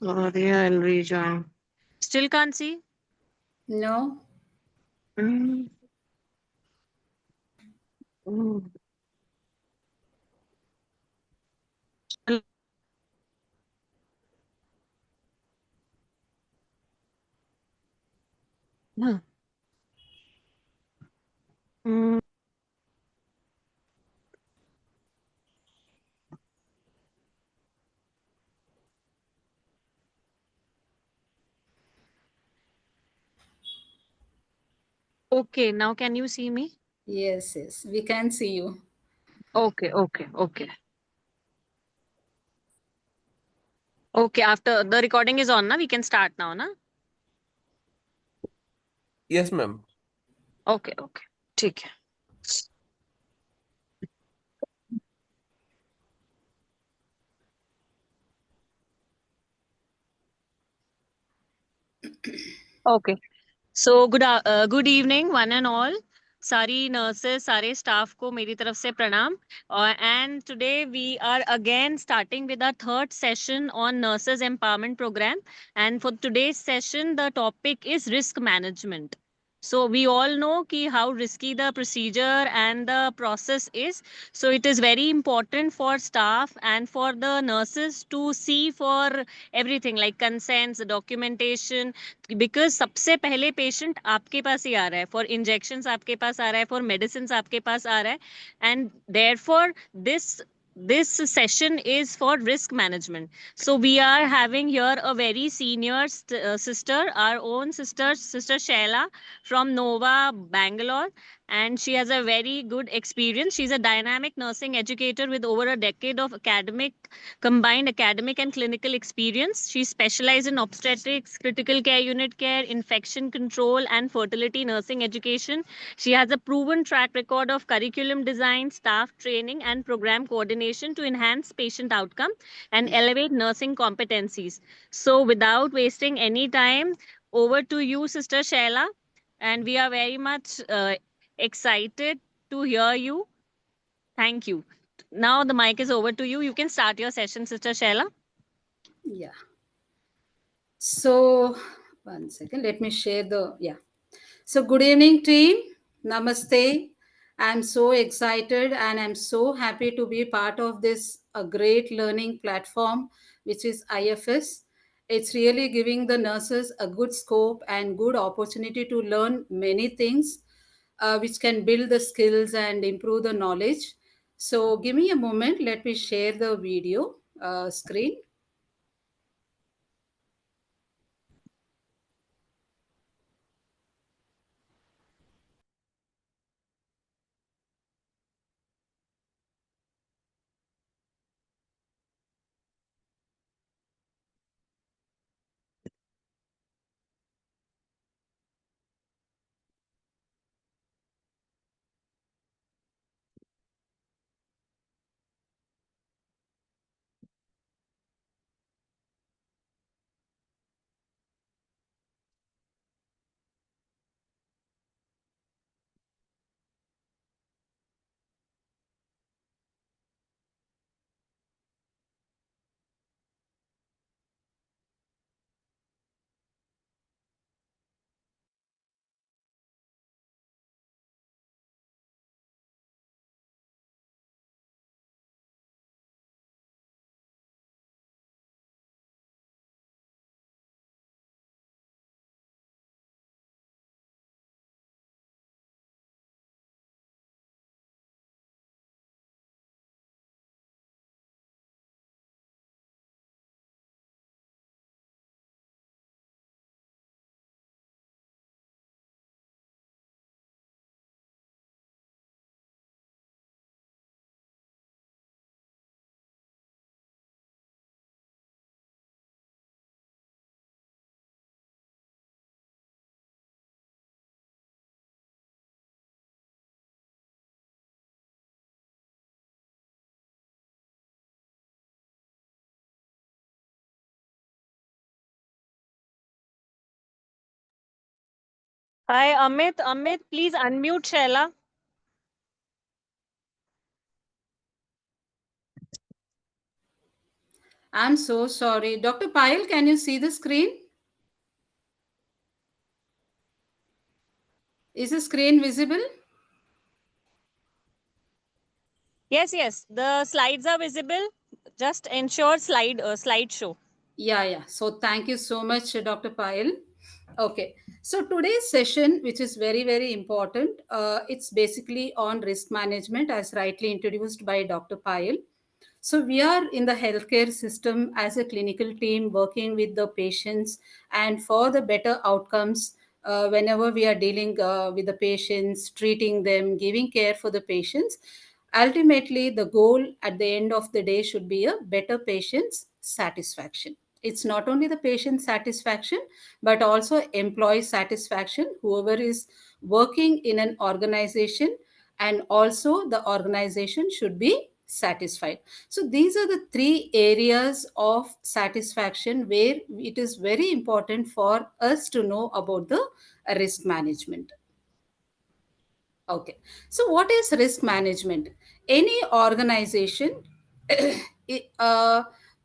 Sorry, I'll rejoin. Still can't see? No. Mm. Mm. Huh. Mm. Okay, now can you see me? Yes, yes. We can see you. Okay, okay, okay. Okay, after the recording is on, na? We can start now, na? Yes, ma'am. Okay, okay. ठीक है. Okay. So good evening one and all. सारी nurses, सारे staff को मेरी तरफ से प्रणाम. And today we are again starting with our third session on nurses empowerment program. And for today's session, the topic is risk management. So we all know ki how risky the procedure and the process is. So it is very important for staff and for the nurses to see for everything like consents, documentation, because सबसे पहले patient आपके पास ही आ रहा है, for injection आपके पास आ रहा है, for medicine आपके पास आ रहा है, and therefore this session is for risk management. So we are having here a very senior sister, our own sister Shaila from Nova Bangalore, and she has a very good experience. She's a dynamic nursing educator with over a decade of combined academic and clinical experience. She specialized in obstetrics, critical care unit care, infection control, and fertility nursing education. She has a proven track record of curriculum design, staff training, and program coordination to enhance patient outcome and elevate nursing competencies. So, without wasting any time, over to you, Sister Shaila. And we are very much excited to hear you. Thank you. Now the mic is over to you. You can start your session, Sister Shaila. Yeah. So, one second. Let me share the. Yeah. So, good evening, team. Namaste. I'm so excited and I'm so happy to be part of this a great learning platform, which is IFS. It's really giving the nurses a good scope and good opportunity to learn many things, which can build the skills and improve the knowledge. So, give me a moment. Let me share the video screen. Hi, Amit. Amit, please unmute Shaila. I'm so sorry. Dr. Payal, can you see the screen? Is the screen visible? Yes, the slides are visible. Just ensure slideshow. Yeah. So thank you so much, Dr. Payal. Okay. So today's session, which is very, very important, it's basically on risk management, as rightly introduced by Dr. Payal. So we are in the healthcare system as a clinical team working with the patients and for the better outcomes. Whenever we are dealing with the patients, treating them, giving care for the patients, ultimately the goal at the end of the day should be a better patient's satisfaction. It's not only the patient satisfaction but also employee satisfaction, whoever is working in an organization, and also the organization should be satisfied. So these are the three areas of satisfaction where it is very important for us to know about the risk management. Okay. So, what is risk management? Any organization it,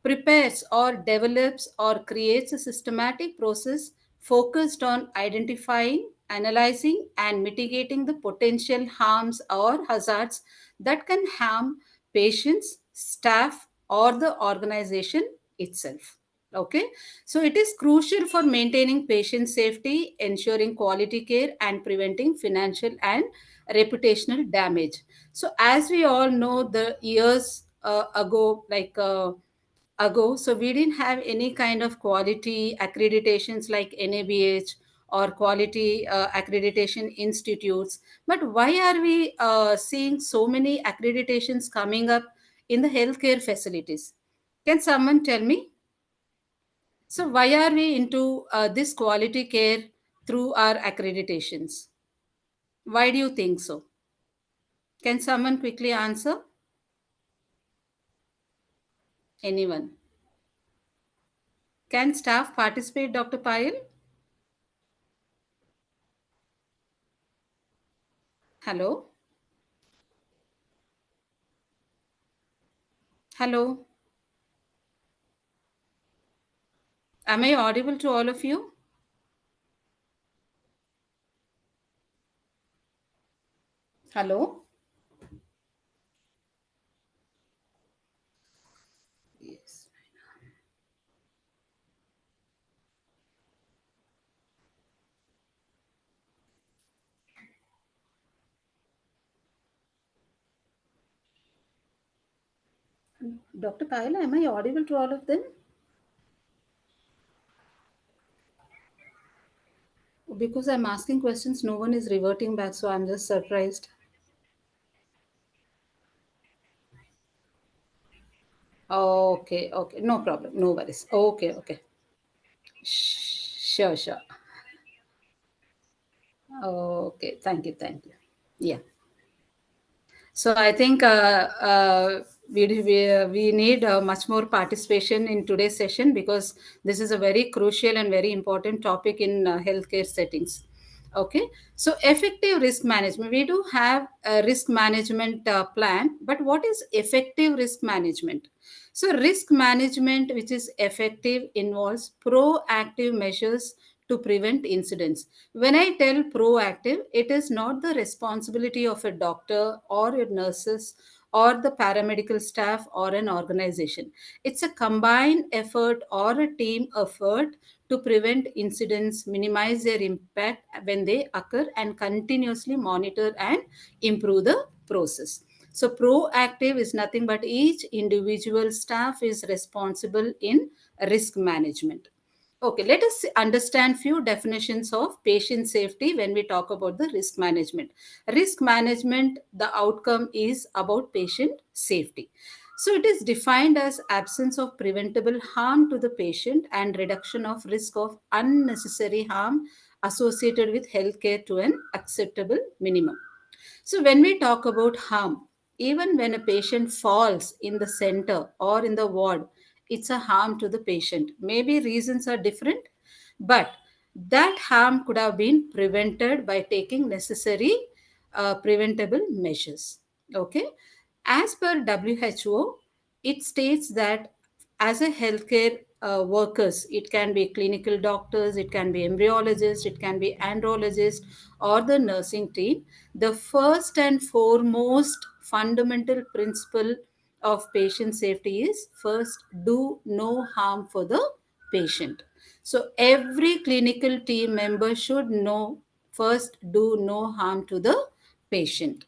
prepares or develops or creates a systematic process focused on identifying, analyzing, and mitigating the potential harms or hazards that can harm patients, staff, or the organization itself. Okay. So, it is crucial for maintaining patient safety, ensuring quality care, and preventing financial and reputational damage. So, as we all know, the years ago, so we didn't have any kind of quality accreditations like NABH or quality accreditation institutes. But why are we seeing so many accreditations coming up in the healthcare facilities? Can someone tell me? So, why are we into this quality care through our accreditations? Why do you think so? Can someone quickly answer? Anyone? Can staff participate, Dr. Payal? Hello? Hello? Am I audible to all of you? Hello? Yes. Dr. Payal, am I audible to all of them? Because I'm asking questions, no one is reverting back, so I'm just surprised. Okay, no problem, no worries. Okay. Sure. Okay, thank you. Yeah. So I think we need much more participation in today's session because this is a very crucial and very important topic in healthcare settings. Okay, so effective risk management. We do have a risk management plan, but what is effective risk management? So risk management, which is effective, involves proactive measures to prevent incidents. When I tell proactive, it is not the responsibility of a doctor or a nurses or the paramedical staff or an organization. It's a combined effort or a team effort to prevent incidents, minimize their impact when they occur, and continuously monitor and improve the process. So, proactive is nothing but each individual staff is responsible in risk management. Okay, let us understand few definitions of patient safety when we talk about the risk management. Risk management, the outcome is about patient safety. So it is defined as absence of preventable harm to the patient and reduction of risk of unnecessary harm associated with healthcare to an acceptable minimum. So, when we talk about harm, even when a patient falls in the center or in the ward, it's a harm to the patient. Maybe reasons are different, but that harm could have been prevented by taking necessary preventable measures. Okay, as per WHO, it states that as a healthcare workers, it can be clinical doctors, it can be embryologists, it can be andrologists, or the nursing team. The first and foremost fundamental principle of patient safety is first, do no harm for the patient. So every clinical team member should know first, do no harm to the patient.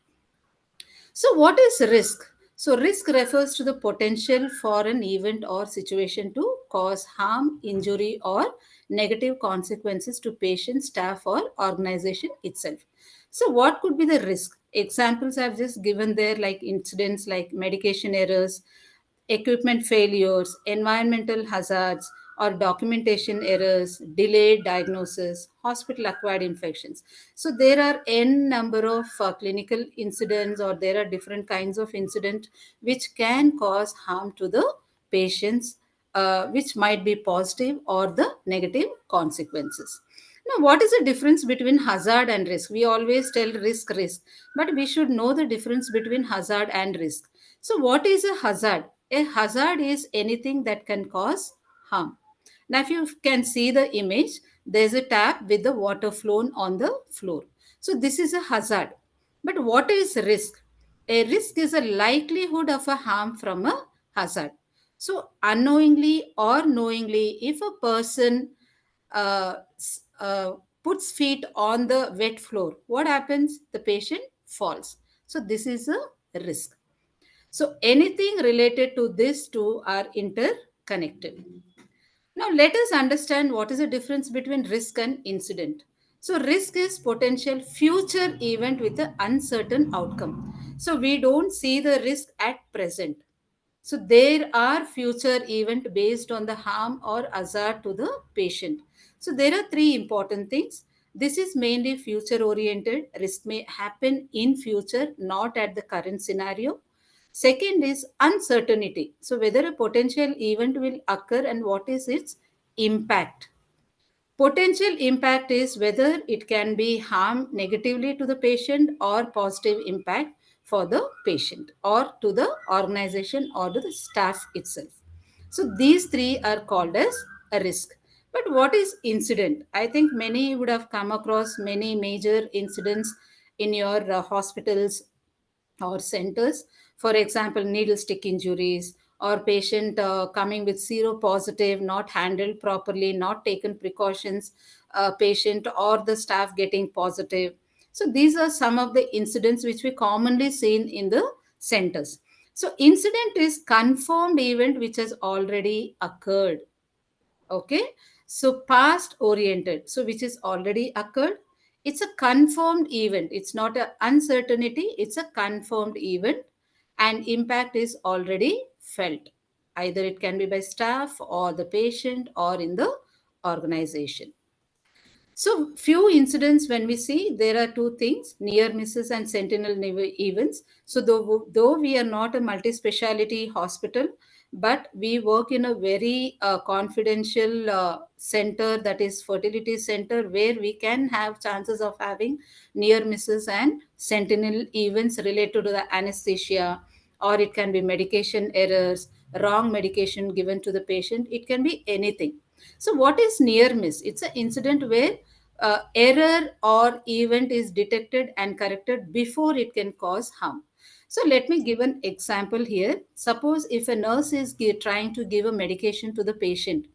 So, what is risk? So, risk refers to the potential for an event or situation to cause harm, injury, or negative consequences to patient, staff, or organization itself. So, what could be the risk? Examples I've just given there, like incidents like medication errors, equipment failures, environmental hazards, or documentation errors, delayed diagnosis, hospital acquired infections. So there are n number of clinical incidents, or there are different kinds of incident which can cause harm to the patients, which might be positive or the negative consequences. Now, what is the difference between hazard and risk? We always tell risk, risk, but we should know the difference between hazard and risk. So, what is a hazard? A hazard is anything that can cause harm. Now, if you can see the image, there's a tap with the water flown on the floor. So, this is a hazard. But what is risk? A risk is a likelihood of a harm from a hazard. So, unknowingly or knowingly, if a person uh, puts feet on the wet floor, what happens? The patient falls. So, this is a risk. So anything related to these two are interconnected. Now let us understand what is the difference between risk and incident. So risk is potential future event with an uncertain outcome. So we don't see the risk at present. So there are future event based on the harm or hazard to the patient. So there are three important things. This is mainly future oriented. Risk may happen in future, not at the current scenario. Second is uncertainty. So whether a potential event will occur and what is its impact. Potential impact is whether it can be harm negatively to the patient or positive impact for the patient or to the organization or to the staff itself. So these three are called as a risk. But what is incident? I think many would have come across many major incidents in your hospitals or centers. For example, needle stick injuries or patient coming with seropositive, not handled properly, not taken precautions, patient or the staff getting positive. So these are some of the incidents which we commonly seen in the centers. So incident is confirmed event which has already occurred. Okay, so past oriented, so which is already occurred. It's a confirmed event, it's not an uncertainty, it's a confirmed event, and impact is already felt. Either it can be by staff or the patient or in the organization. So, few incidents when we see, there are two things, near misses and sentinel events. So, though we are not a multi speciality hospital, but we work in a very confidential center, that is fertility center, where we can have chances of having near misses and sentinel events related to the anesthesia, or it can be medication errors, wrong medication given to the patient, it can be anything. So, what is near miss? It's an incident where error or event is detected and corrected before it can cause harm. So, let me give an example here. Suppose if a nurse is trying to give a medication to the patient.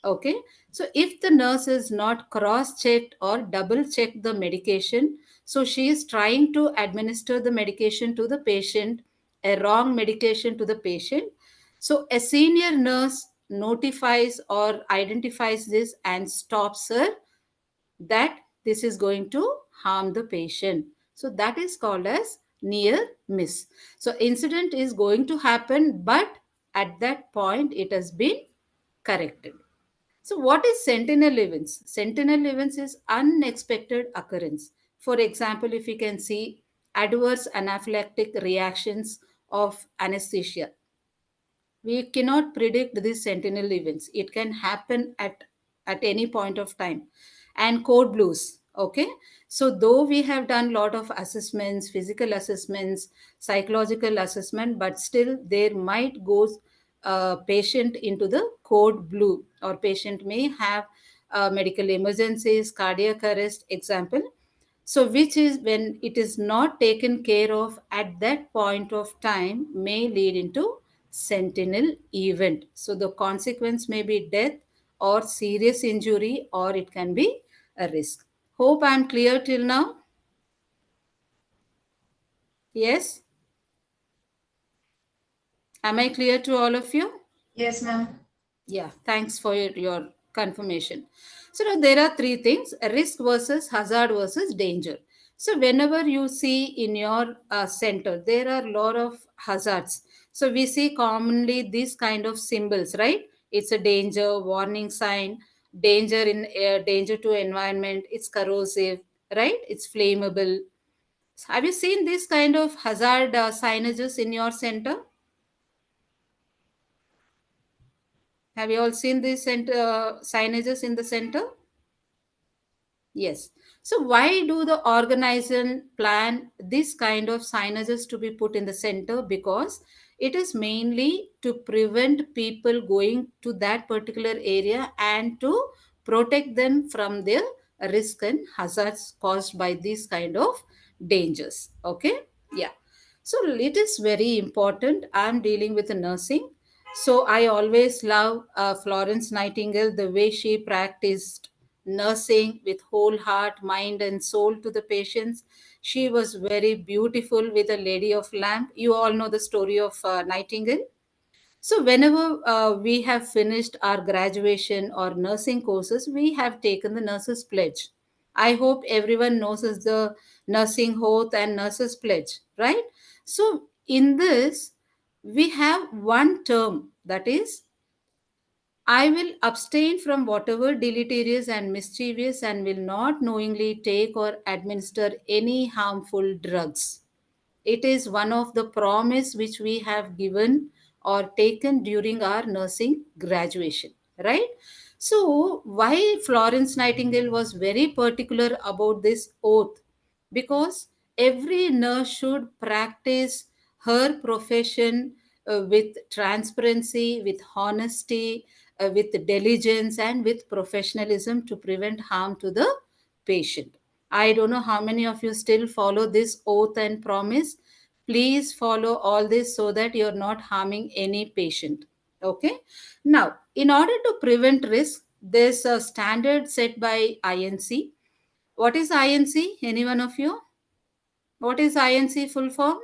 Okay, so if the nurse is not cross checked or double checked the medication, so she is trying to administer the medication to the patient, a wrong medication to the patient. So, a senior nurse notifies or identifies this and stops her that this is going to harm the patient. So that is called as near miss. So incident is going to happen, but at that point it has been corrected. So what is sentinel events? Sentinel events is unexpected occurrence. For example, if you can see adverse anaphylactic reactions of anesthesia, we cannot predict these sentinel events. It can happen at any point of time. And code blues. Okay, so though we have done lot of assessments, physical assessments, psychological assessment, but still there might go patient into the code blue, or patient may have medical emergencies, cardiac arrest, example. So, which is when it is not taken care of at that point of time may lead into sentinel event. So, the consequence may be death or serious injury, or it can be a risk. Hope I'm clear till now. Yes? Am I clear to all of you? Yes, ma'am. Yeah, thanks for your confirmation. So now there are three things: risk versus hazard versus danger. So whenever you see in your center, there are a lot of hazards. So we see commonly these kind of symbols, right? It's a danger, warning sign, danger in air, danger to environment. It's corrosive, right? It's flammable. Have you seen this kind of hazard signages in your center? Have you all seen these signages in the center? Yes. So why do the organization plan this kind of signages to be put in the center? Because it is mainly to prevent people going to that particular area and to protect them from the risk and hazards caused by these kind of dangers. Okay. Yeah. So it is very important. I'm dealing with nursing. So I always love Florence Nightingale, the way she practiced nursing with whole heart, mind, and soul to the patients. She was very beautiful with a lady of lamp. You all know the story of Nightingale. So, whenever we have finished our graduation or nursing courses, we have taken the nurses' pledge. I hope everyone knows is the nursing oath and nurses' pledge, right? So, in this, we have one term, that is, I will abstain from whatever deleterious and mischievous, and will not knowingly take or administer any harmful drugs. It is one of the promise which we have given or taken during our nursing graduation, right? So why Florence Nightingale was very particular about this oath? Because every nurse should practice her profession with transparency, with honesty, with diligence, and with professionalism to prevent harm to the patient. I don't know how many of you still follow this oath and promise. Please follow all this so that you're not harming any patient. Okay. Now, in order to prevent risk, there's a standard set by INC. What is INC? Any one of you? What is INC full form?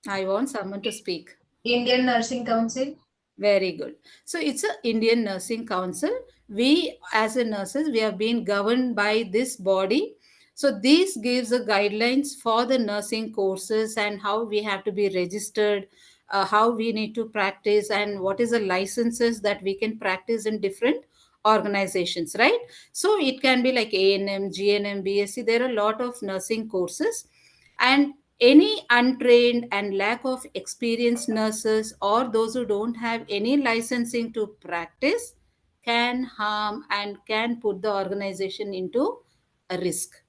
I want someone to speak. Indian Nursing Council. Very good. So it's a Indian Nursing Council. We as a nurses, we have been governed by this body. So this gives the guidelines for the nursing courses and how we have to be registered, how we need to practice, and what is the licenses that we can practice in different organizations, right? So it can be like ANM, GNM, BSc. There are a lot of nursing courses, and any untrained and lack of experienced nurses or those who don't have any licensing to practice can harm and can put the organization into a risk.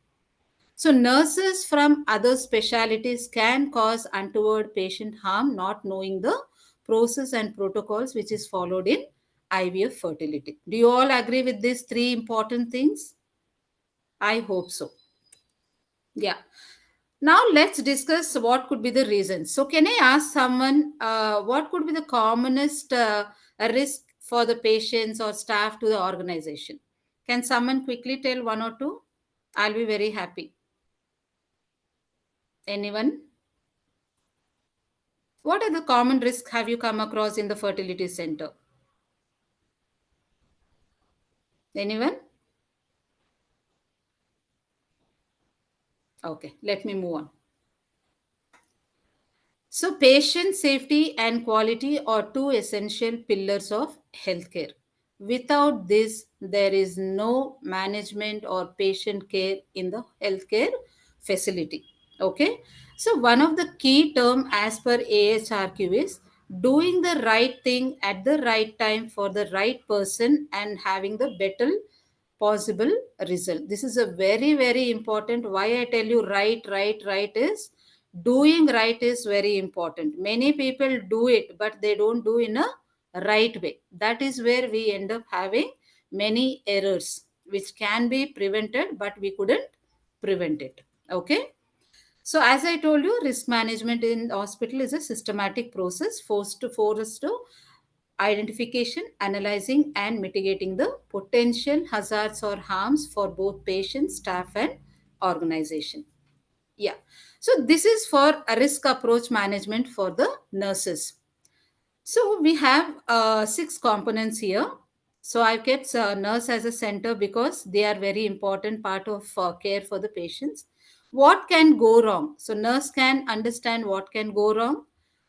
So nurses from other specialties can cause untoward patient harm not knowing the process and protocols which is followed in IVF fertility. Do you all agree with these three important things? I hope so. Yeah. Now let's discuss what could be the reasons. So can I ask someone what could be the commonest risk for the patients or staff to the organization? Can someone quickly tell one or two? I'll be very happy. Anyone? What are the common risks have you come across in the fertility center? Anyone? Okay, let me move on. So, patient safety and quality are two essential pillars of healthcare. Without this, there is no management or patient care in the healthcare facility. Okay. So, one of the key term as per AHRQ is doing the right thing at the right time for the right person and having the better possible result. This is a very, very important. Why I tell you right is Doing right is very important. Many people do it, but they don't do in a right way. That is where we end up having many errors, which can be prevented, but we couldn't prevent it. Okay. So, as I told you, risk management in the hospital is a systematic process forced to for us to identification, analyzing, and mitigating the potential hazards or harms for both patients, staff, and organization. Yeah. So, this is for a risk approach management for the nurses. So we have six components here. So I've kept nurse as a center because they are very important part of care for the patients. What can go wrong? So nurse can understand what can go wrong,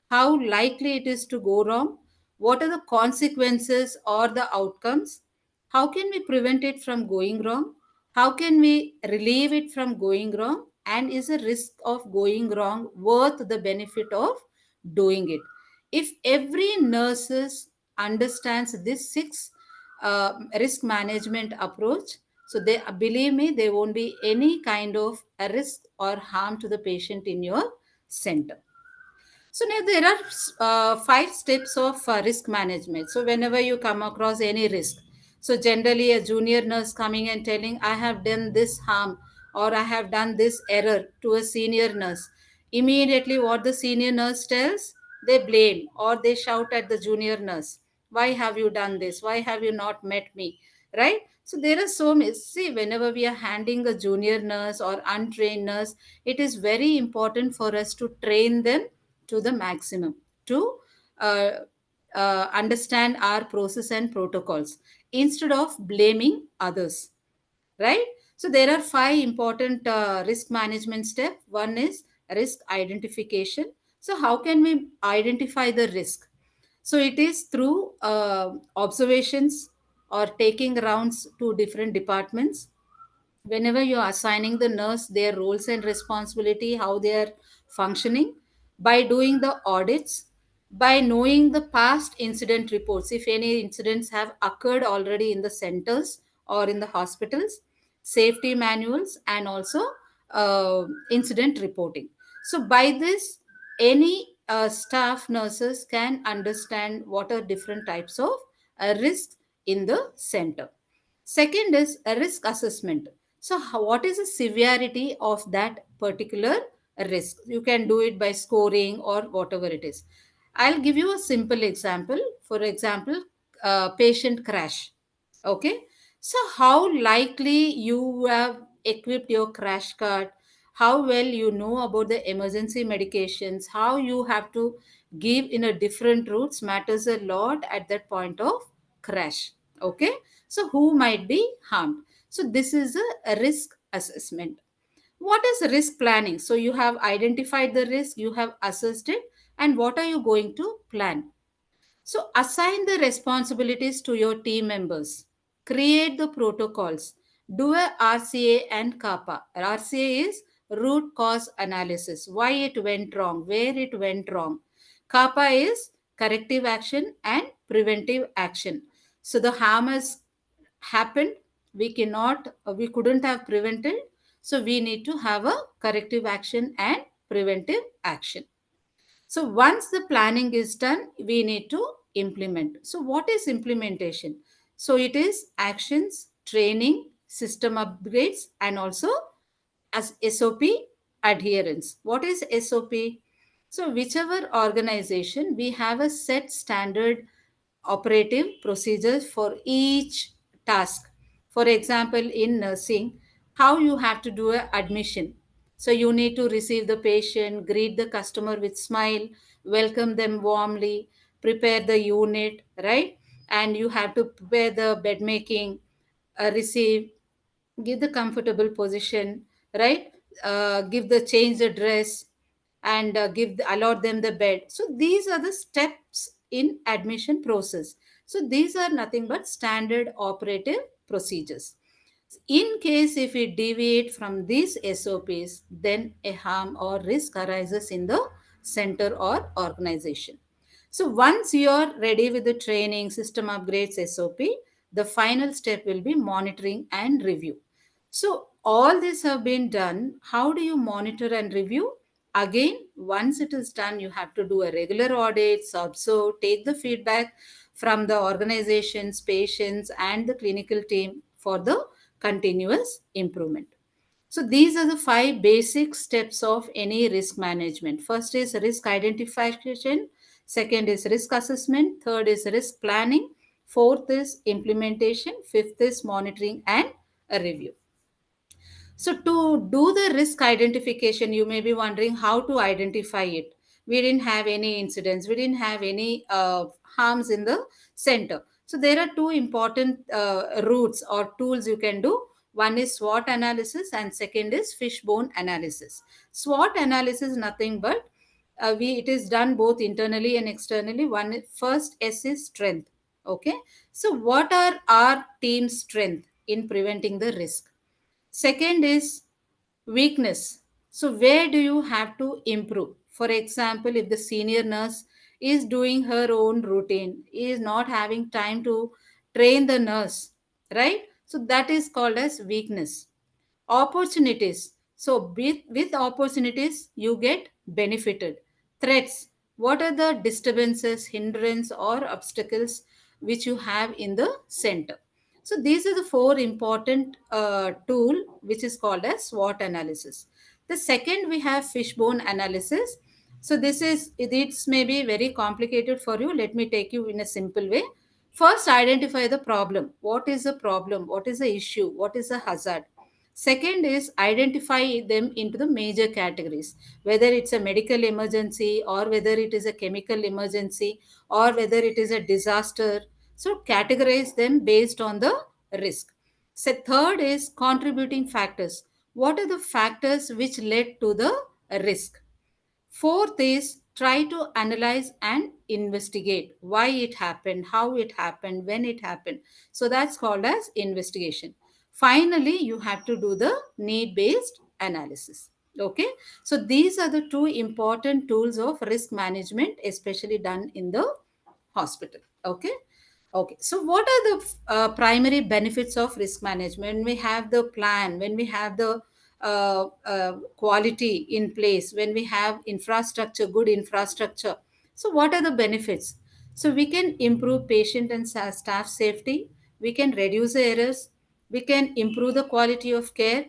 how likely it is to go wrong, what are the consequences or the outcomes, how can we prevent it from going wrong, how can we relieve it from going wrong, and is the risk of going wrong worth the benefit of doing it? If every nurses understands this six risk management approach, so they believe me, there won't be any kind of a risk or harm to the patient in your center. So now there are five steps of risk management. So whenever you come across any risk, so generally a junior nurse coming and telling, I have done this harm or I have done this error to a senior nurse, immediately what the senior nurse tells, they blame or they shout at the junior nurse. Why have you done this? Why have you not met me? Right? So there are so many. See, whenever we are handing a junior nurse or untrained nurse, it is very important for us to train them to the maximum to uh, understand our process and protocols instead of blaming others, right? So there are five important risk management steps. One is risk identification. So how can we identify the risk? So it is through observations or taking rounds to different departments. Whenever you're assigning the nurse their roles and responsibility, how they are functioning, by doing the audits, by knowing the past incident reports, if any incidents have occurred already in the centers or in the hospitals, safety manuals, and also incident reporting. So by this, any staff nurses can understand what are different types of risks in the center. Second is a risk assessment. So, what is the severity of that particular risk? You can do it by scoring or whatever it is. I'll give you a simple example. For example, patient crash. Okay. So, how likely you have equipped your crash cart, how well you know about the emergency medications, how you have to give in a different routes matters a lot at that point of crash. Okay. So, who might be harmed? So, this is a risk assessment. What is risk planning? So, you have identified the risk, you have assessed it, and what are you going to plan? So, assign the responsibilities to your team members, create the protocols, do a RCA and CAPA. RCA is root cause analysis, why it went wrong, where it went wrong. CAPA is corrective action and preventive action. So, the harm has happened, we couldn't have prevented, so we need to have a corrective action and preventive action. So once the planning is done, we need to implement. So what is implementation? So it is actions, training, system upgrades, and also as SOP adherence. What is SOP? So whichever organization, we have a set standard operative procedures for each task. For example, in nursing, how you have to do a admission. So you need to receive the patient, greet the customer with smile, welcome them warmly, prepare the unit, right? And you have to prepare the bed making, receive, give the comfortable position, right? Give the change the dress, and allot them the bed. So these are the steps in admission process. So these are nothing but standard operative procedures. In case if we deviate from these SOPs, then a harm or risk arises in the center or organization. So once you're ready with the training, system upgrades, SOP, the final step will be monitoring and review. So all this have been done. How do you monitor and review? Again, once it is done, you have to do a regular audits, observe, take the feedback from the organizations, patients, and the clinical team for the continuous improvement. So these are the 5 basic steps of any risk management. First is risk identification, second is risk assessment, third is risk planning, fourth is implementation, fifth is monitoring and a review. So, to do the risk identification, you may be wondering how to identify it. We didn't have any incidents, we didn't have any harms in the center. So, there are two important routes or tools you can do. One is SWOT analysis, and second is fishbone analysis. SWOT analysis is nothing but it is done both internally and externally. First S is strength. Okay, so what are our team's strength in preventing the risk? Second is weakness. So, where do you have to improve? For example, if the senior nurse is doing her own routine, is not having time to train the nurse, right? So, that is called as weakness. Opportunities. So, with opportunities, you get benefited. Threats. What are the disturbances, hindrance, or obstacles which you have in the center? So, these are the 4 important tool which is called as SWOT analysis. The second, we have fishbone analysis. So, it's maybe very complicated for you. Let me take you in a simple way. First, identify the problem. What is the problem? What is the issue? What is the hazard? Second is identify them into the major categories, whether it's a medical emergency or whether it is a chemical emergency or whether it is a disaster. So categorize them based on the risk. So third is contributing factors. What are the factors which led to the risk? Fourth is try to analyze and investigate why it happened, how it happened, when it happened. So that's called as investigation. Finally, you have to do the need based analysis. Okay, so these are the 2 important tools of risk management, especially done in the hospital. Okay. Okay, so what are the primary benefits of risk management? When we have the plan, when we have the quality in place, when we have infrastructure, good infrastructure. So, what are the benefits? So, we can improve patient and staff safety, we can reduce the errors, we can improve the quality of care,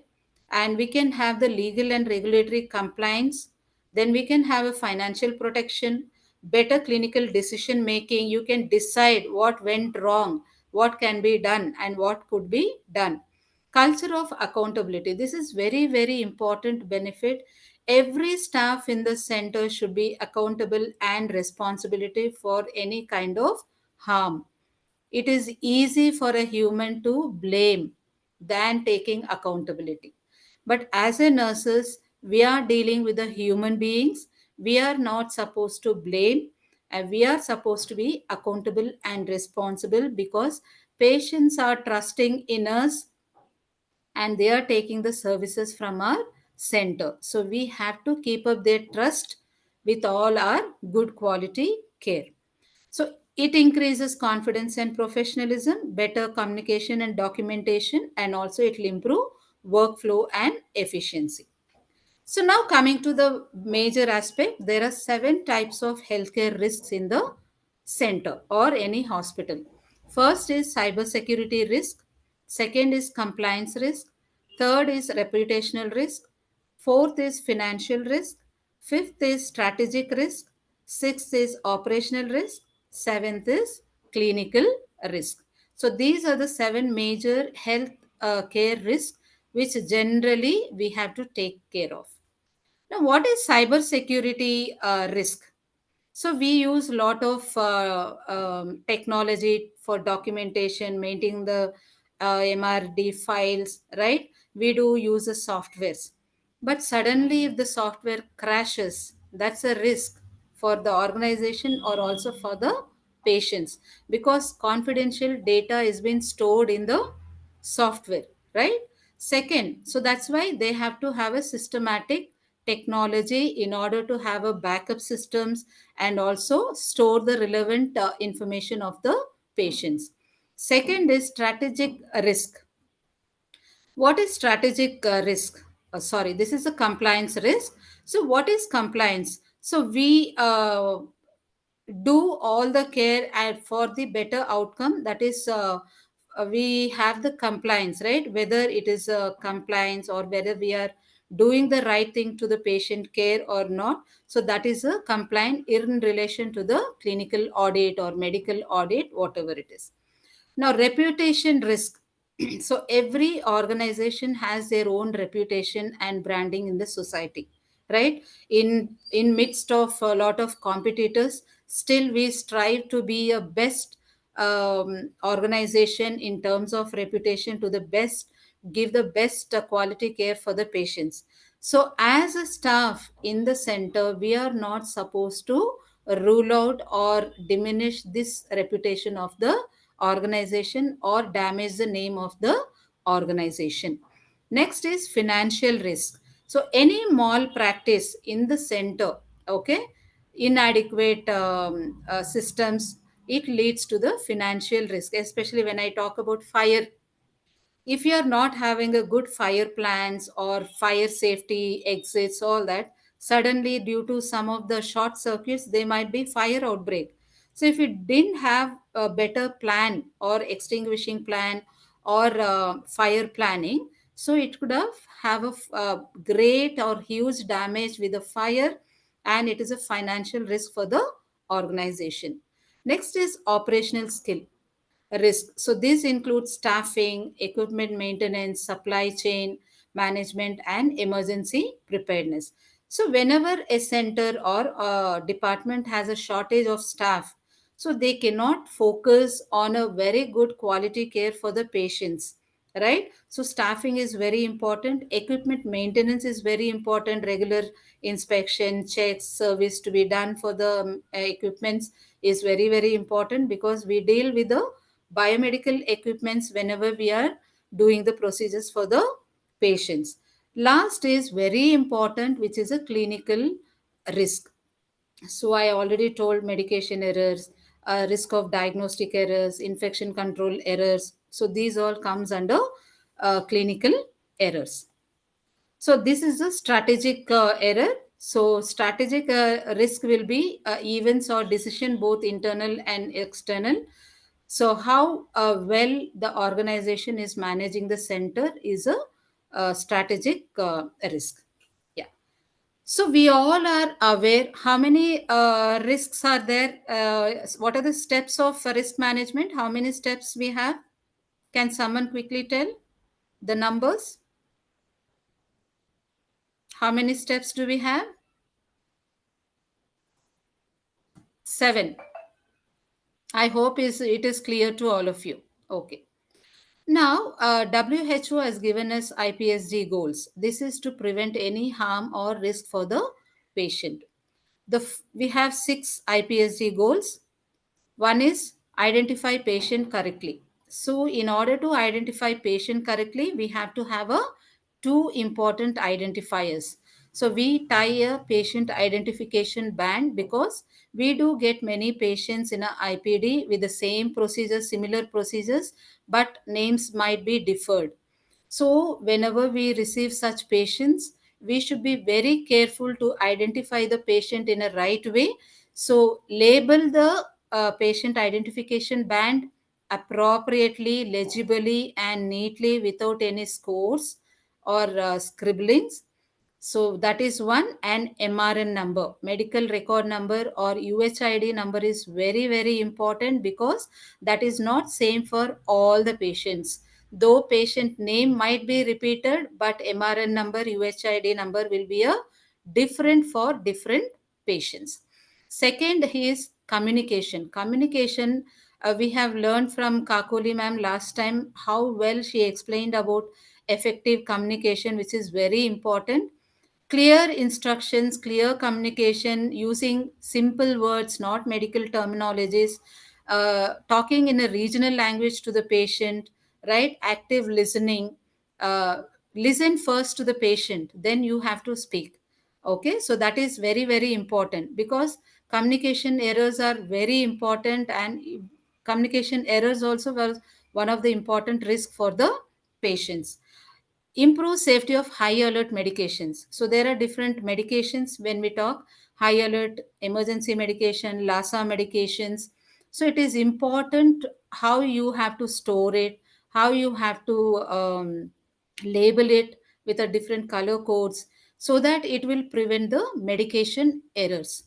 and we can have the legal and regulatory compliance. Then we can have a financial protection, better clinical decision making. You can decide what went wrong, what can be done, and what could be done. Culture of accountability. This is very, very important benefit. Every staff in the center should be accountable and responsibility for any kind of harm. It is easy for a human to blame than taking accountability. But as a nurses, we are dealing with the human beings. We are not supposed to blame, and we are supposed to be accountable and responsible because patients are trusting in us and they are taking the services from our center. So we have to keep up their trust with all our good quality care. So it increases confidence and professionalism, better communication and documentation, and also it will improve workflow and efficiency. So now coming to the major aspect, there are 7 types of healthcare risks in the center or any hospital. First is cybersecurity risk. Second is compliance risk. Third is reputational risk. Fourth is financial risk. Fifth is strategic risk. Sixth is operational risk. Seventh is clinical risk. So these are the 7 major health care risks which generally we have to take care of. Now, what is cyber security risk? So we use a lot of technology for documentation, maintaining the MRD files, right? We do use the softwares. But suddenly, if the software crashes, that's a risk for the organization or also for the patients because confidential data is being stored in the software, right? Second, so that's why they have to have a systematic technology in order to have a backup systems and also store the relevant information of the patients. Second is strategic risk. What is strategic risk? Sorry, this is a compliance risk. So what is compliance? So we do all the care and for the better outcome, that is we have the compliance, right? Whether it is a compliance or whether we are doing the right thing to the patient care or not. So that is a compliant in relation to the clinical audit or medical audit, whatever it is. Now, reputation risk. So every organization has their own reputation and branding in the society, right? In midst of a lot of competitors, still we strive to be a best organization in terms of reputation, to the best, give the best quality care for the patients. So as a staff in the center, we are not supposed to rule out or diminish this reputation of the organization or damage the name of the organization. Next is financial risk. So any malpractice in the center, okay, inadequate systems, it leads to the financial risk, especially when I talk about fire. If you are not having a good fire plans or fire safety exits, all that, suddenly due to some of the short circuits there might be fire outbreak. So if you didn't have a better plan or extinguishing plan or fire planning, so it could have a great or huge damage with the fire, and it is a financial risk for the organization. Next is operational skill risk. So this includes staffing, equipment maintenance, supply chain management, and emergency preparedness. So whenever a center or a department has a shortage of staff, so they cannot focus on a very good quality care for the patients, right? So staffing is very important. Equipment maintenance is very important. Regular inspection, checks, service to be done for the equipments is very, very important, because we deal with the biomedical equipments whenever we are doing the procedures for the patients. Last is very important, which is a clinical risk. So I already told medication errors, risk of diagnostic errors, infection control errors. So these all comes under clinical errors. So this is a strategic error. So strategic risk will be events or decision, both internal and external. So how well the organization is managing the center is a strategic risk. Yeah. So we all are aware how many risks are there. What are the steps of risk management? How many steps we have? Can someone quickly tell the numbers? How many steps do we have? 7. I hope it is clear to all of you. Okay. Now, WHO has given us IPSD goals. This is to prevent any harm or risk for the patient. We have 6 IPSD goals. One is identify patient correctly. So, in order to identify patient correctly, we have to have a 2 important identifiers. So, we tie a patient identification band, because we do get many patients in a IPD with the same procedures, similar procedures, but names might be differed. So, whenever we receive such patients, we should be very careful to identify the patient in a right way. So, label the patient identification band appropriately, legibly, and neatly without any scores or scribblings. So that is one. And MRN number, medical record number or UHID number is very, very important, because that is not same for all the patients. Though patient name might be repeated, but MRN number, UHID number will be a different for different patients. Second is communication. Communication, we have learned from Kakoli ma'am last time how well she explained about effective communication, which is very important. Clear instructions, clear communication using simple words, not medical terminologies, talking in a regional language to the patient, right? Active listening. Listen first to the patient, then you have to speak. Okay, so that is very, very important, because communication errors are very important, and communication errors also were one of the important risk for the patients. Improve safety of high alert medications. So there are different medications when we talk high alert emergency medication, LASA medications. So it is important how you have to store it, how you have to label it with a different color codes so that it will prevent the medication errors.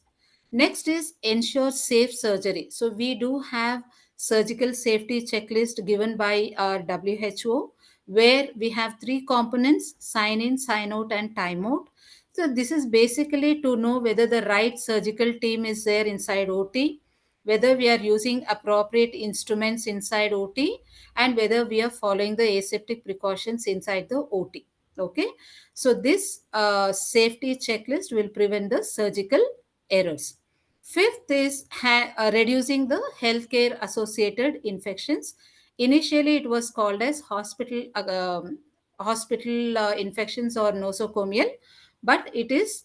Next is ensure safe surgery. So we do have surgical safety checklist given by our WHO where we have three components: sign in, sign out, and time out. So, this is basically to know whether the right surgical team is there inside OT, whether we are using appropriate instruments inside OT, and whether we are following the aseptic precautions inside the OT. Okay, so this safety checklist will prevent the surgical errors. Fifth is reducing the healthcare associated infections. Initially, it was called as hospital infections or nosocomial, but it is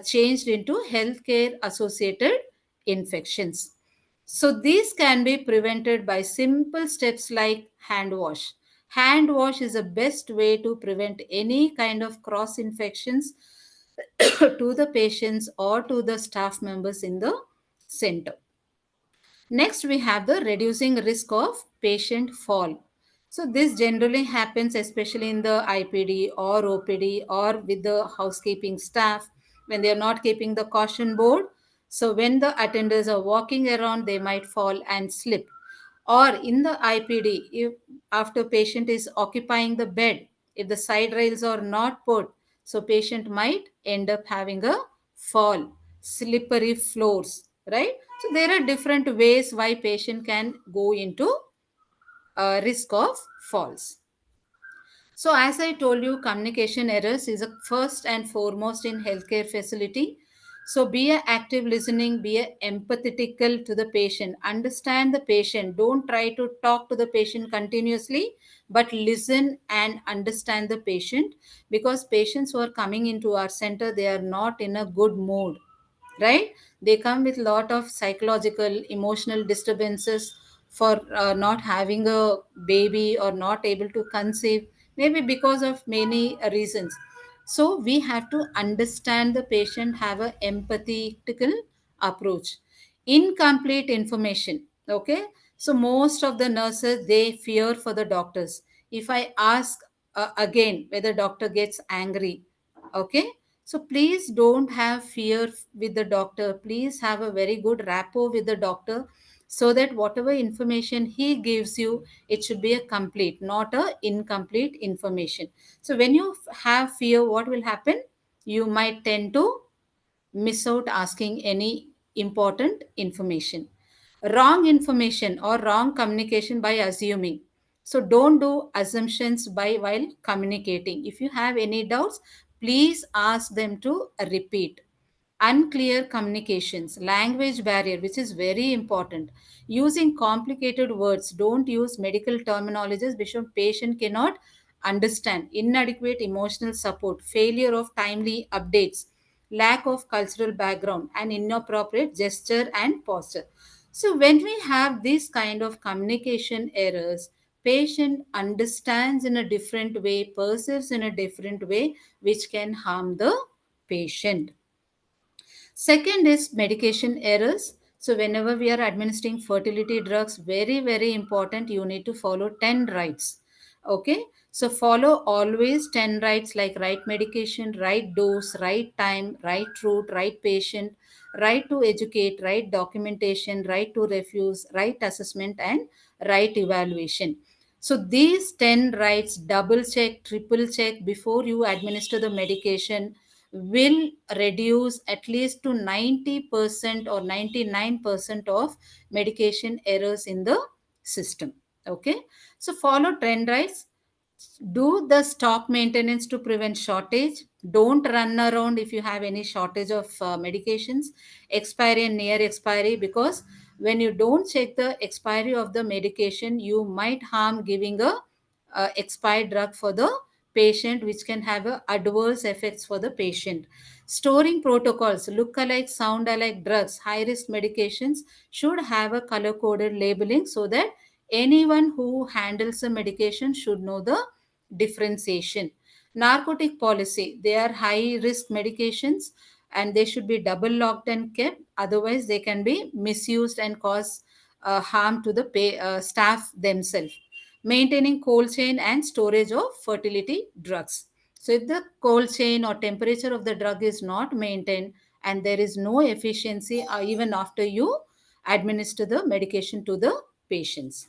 changed into healthcare associated infections. So these can be prevented by simple steps like hand wash. Hand wash is the best way to prevent any kind of cross infections to the patients or to the staff members in the center. Next, we have the reducing risk of patient fall. So this generally happens especially in the IPD or OPD or with the housekeeping staff when they are not keeping the caution board. So when the attenders are walking around, they might fall and slip. Or in the IPD, if after patient is occupying the bed, if the side rails are not put, so patient might end up having a fall, slippery floors, right? So there are different ways why patient can go into risk of falls. So as I told you, communication errors is a first and foremost in healthcare facility. So be a active listening, be a empathetical to the patient, understand the patient. Don't try to talk to the patient continuously, but listen and understand the patient, because patients who are coming into our center, they are not in a good mood, right? They come with lot of psychological emotional disturbances for not having a baby or not able to conceive, maybe because of many reasons. So we have to understand the patient, have a empathetical approach. Incomplete information, okay? So most of the nurses, they fear for the doctors. If I ask again whether doctor gets angry, okay? So please don't have fear with the doctor. Please have a very good rapport with the doctor so that whatever information he gives you, it should be a complete, not a incomplete information. So when you have fear, what will happen? You might tend to miss out asking any important information. Wrong information or wrong communication by assuming. So don't do assumptions by while communicating. If you have any doubts, please ask them to repeat. Unclear communications, language barrier, which is very important. Using complicated words, don't use medical terminologies which a patient cannot understand. Inadequate emotional support, failure of timely updates, lack of cultural background, and inappropriate gesture and posture. So when we have this kind of communication errors, patient understands in a different way, perceives in a different way, which can harm the patient. Second is medication errors. So whenever we are administering fertility drugs, very, very important, you need to follow 10 rights. Okay. So follow always 10 rights like right medication, right dose, right time, right route, right patient, right to educate, right documentation, right to refuse, right assessment, and right evaluation. So these 10 rights, double check, triple check before you administer the medication, will reduce at least to 90% or 99% of medication errors in the system. Okay, so follow trend rights. Do the stock maintenance to prevent shortage. Don't run around if you have any shortage of medications, expiry and near expiry, because when you don't check the expiry of the medication, you might harm giving a expired drug for the patient, which can have a adverse effects for the patient. Storing protocols, look alike, sound alike drugs, high risk medications should have a color coded labeling so that anyone who handles the medication should know the differentiation. Narcotic policy, they are high risk medications and they should be double locked and kept. Otherwise, they can be misused and cause harm to the staff themselves. Maintaining cold chain and storage of fertility drugs. So, if the cold chain or temperature of the drug is not maintained and there is no efficiency, even after you administer the medication to the patients.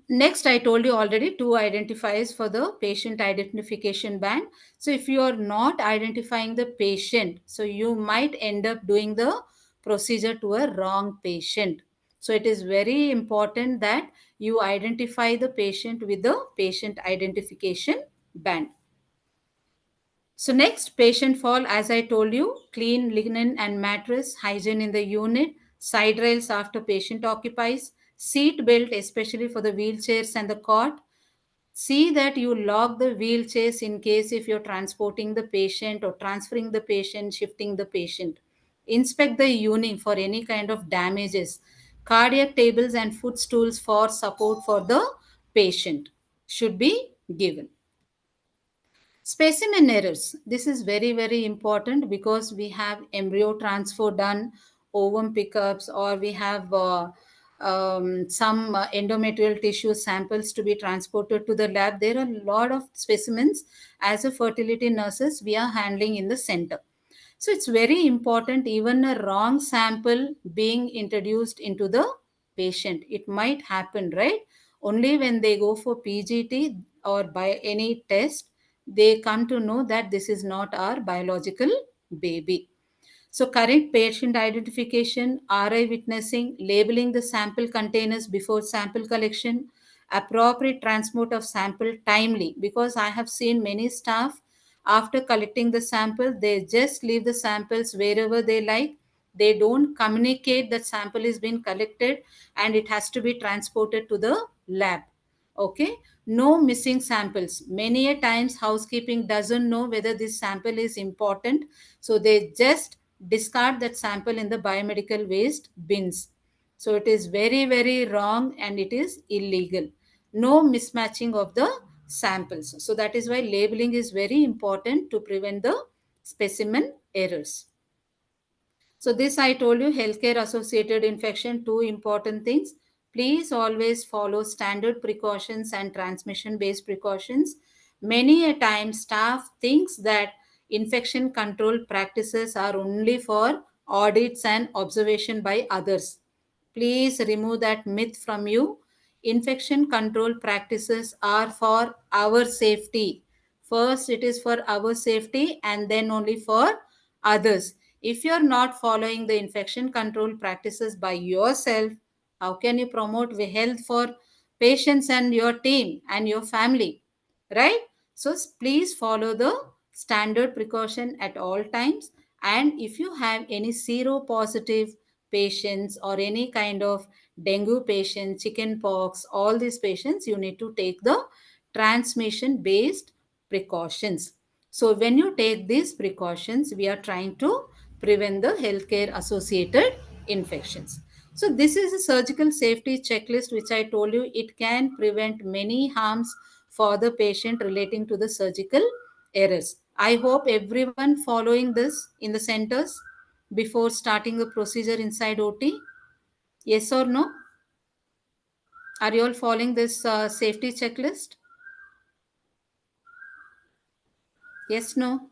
Next, I told you already two identifiers for the patient identification band. So, if you are not identifying the patient, so you might end up doing the procedure to a wrong patient. So, it is very important that you identify the patient with the patient identification band. So next, patient fall, as I told you, clean linen and mattress, hygiene in the unit, side rails after patient occupies, seat belt, especially for the wheelchairs and the cot. See that you lock the wheelchairs in case if you're transporting the patient or transferring the patient, shifting the patient. Inspect the unit for any kind of damages. Cardiac tables and footstools for support for the patient should be given. Specimen errors. This is very, very important because we have embryo transfer done, ovum pickups, or we have some endometrial tissue samples to be transported to the lab. There are a lot of specimens as a fertility nurses we are handling in the center. So it's very important, even a wrong sample being introduced into the patient. It might happen, right? Only when they go for PGT or by any test, they come to know that this is not our biological baby. So, correct patient identification, RI witnessing, labeling the sample containers before sample collection, appropriate transport of sample timely. Because I have seen many staff after collecting the sample, they just leave the samples wherever they like. They don't communicate that sample is being collected and it has to be transported to the lab. Okay, no missing samples. Many a times housekeeping doesn't know whether this sample is important, so they just discard that sample in the biomedical waste bins. So it is very, very wrong and it is illegal. No mismatching of the samples. So that is why labeling is very important to prevent the specimen errors. So this I told you, healthcare associated infection, two important things. Please always follow standard precautions and transmission based precautions. Many a time staff thinks that infection control practices are only for audits and observation by others. Please remove that myth from you. Infection control practices are for our safety. First, it is for our safety and then only for others. If you're not following the infection control practices by yourself, how can you promote the health for patients and your team and your family? Right? So please follow the standard precaution at all times. And if you have any seropositive patients or any kind of dengue patient, chicken pox, all these patients, you need to take the transmission based precautions. So when you take these precautions, we are trying to prevent the healthcare associated infections. So this is a surgical safety checklist which I told you it can prevent many harms for the patient relating to the surgical errors. I hope everyone following this in the centers before starting the procedure inside OT. Yes or no? Are you all following this safety checklist? Yes, no?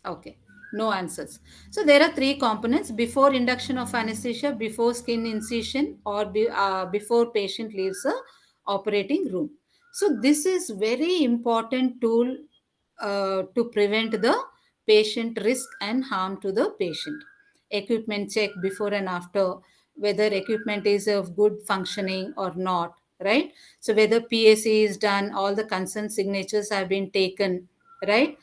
Okay, no answers. So there are three components: before induction of anesthesia, before skin incision, or before patient leaves the operating room. So this is very important tool to prevent the patient risk and harm to the patient. Equipment check before and after, whether equipment is of good functioning or not, right? So whether PAC is done, all the consent signatures have been taken, right?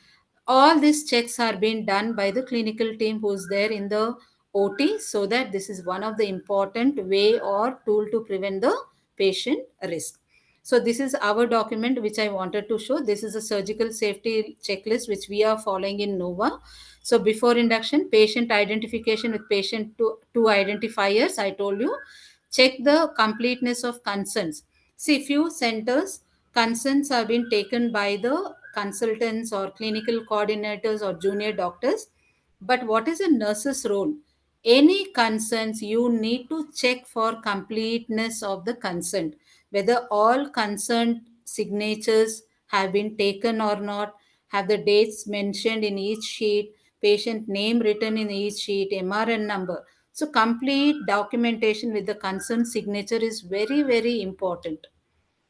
All these checks are being done by the clinical team who's there in the OT, so that this is one of the important way or tool to prevent the patient risk. So this is our document which I wanted to show. This is a surgical safety checklist which we are following in Nova. So before induction, patient identification with patient two identifiers. I told you, check the completeness of consents. See, few centers Consents have been taken by the consultants or clinical coordinators or junior doctors. But what is a nurse's role? Any consents, you need to check for completeness of the consent, whether all consent signatures have been taken or not, have the dates mentioned in each sheet, patient name written in each sheet, MRN number. So complete documentation with the consent signature is very, very important.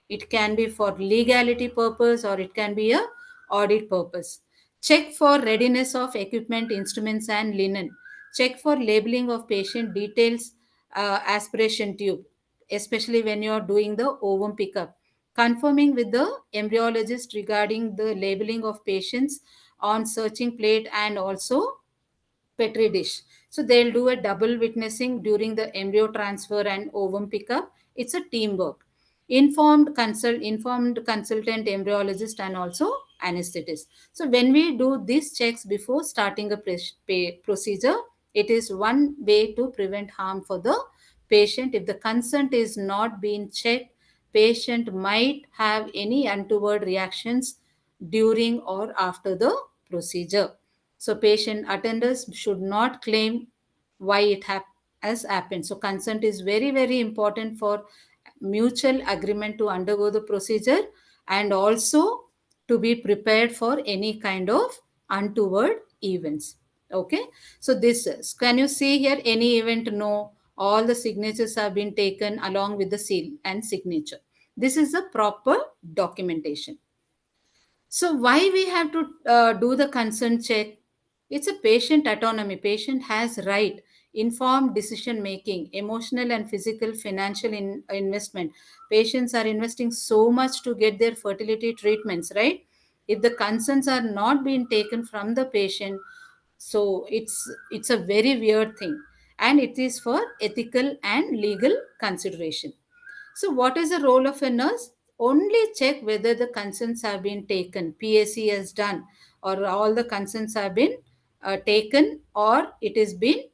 It can be for legality purpose or it can be a audit purpose. Check for readiness of equipment, instruments and linen. Check for labeling of patient details, aspiration tube, especially when you are doing the ovum pickup. Confirming with the embryologist regarding the labeling of patients on searching plate and also petri dish. So they'll do a double witnessing during the embryo transfer and ovum pickup. It's a teamwork. Informed consultant embryologist and also anesthetist. So when we do these checks before starting a procedure, it is one way to prevent harm for the patient. If the consent is not being checked, patient might have any untoward reactions during or after the procedure. So patient attenders should not claim why has happened. So consent is very, very important for mutual agreement to undergo the procedure and also to be prepared for any kind of untoward events. Okay. So this is, can you see here any event? No. All the signatures have been taken along with the seal and signature. This is a proper documentation. So why we have to do the consent check? It's a patient autonomy. Patient has right, informed decision making, emotional and physical, financial investment. Patients are investing so much to get their fertility treatments, right? If the consents are not being taken from the patient, so it's a very weird thing, and it is for ethical and legal consideration. So, what is the role of a nurse? Only check whether the consents have been taken, PAC has done, or all the consents have been taken, or it has been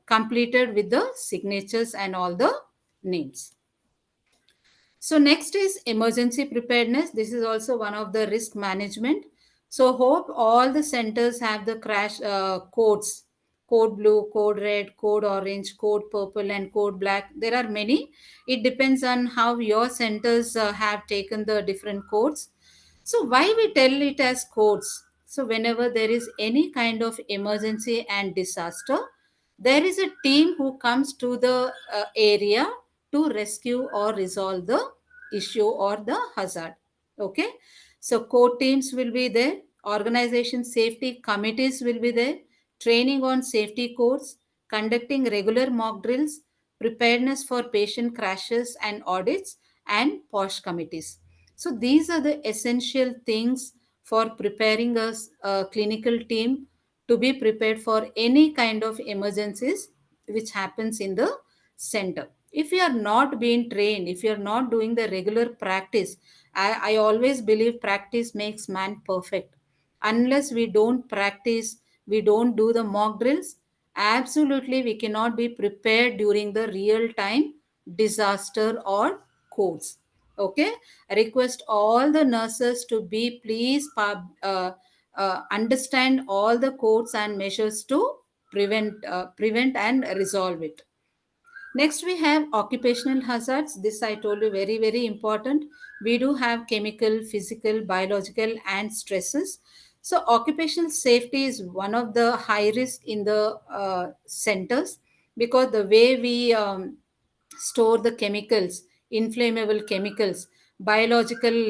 completed with the signatures and all the names. So next is emergency preparedness. This is also one of the risk management. So hope all the centers have the crash codes, code blue, code red, code orange, code purple and code black. There are many. It depends on how your centers have taken the different codes. So why we tell it as codes? So whenever there is any kind of emergency and disaster, there is a team who comes to the area to rescue or resolve the issue or the hazard. Okay. So core teams will be there, organization safety committees will be there, training on safety codes, conducting regular mock drills, preparedness for patient crashes and audits, and POSH committees. So these are the essential things for preparing a clinical team to be prepared for any kind of emergencies which happens in the center. If you are not being trained, if you are not doing the regular practice, I always believe practice makes man perfect. Unless we don't practice, we don't do the mock drills, absolutely we cannot be prepared during the real time disaster or codes. Okay. I request all the nurses to be please understand all the codes and measures to prevent and resolve it. Next, we have occupational hazards. This I told you very, very important. We do have chemical, physical, biological, and stresses. So, occupational safety is one of the high risk in the centers because the way we store the chemicals, inflammable chemicals, biological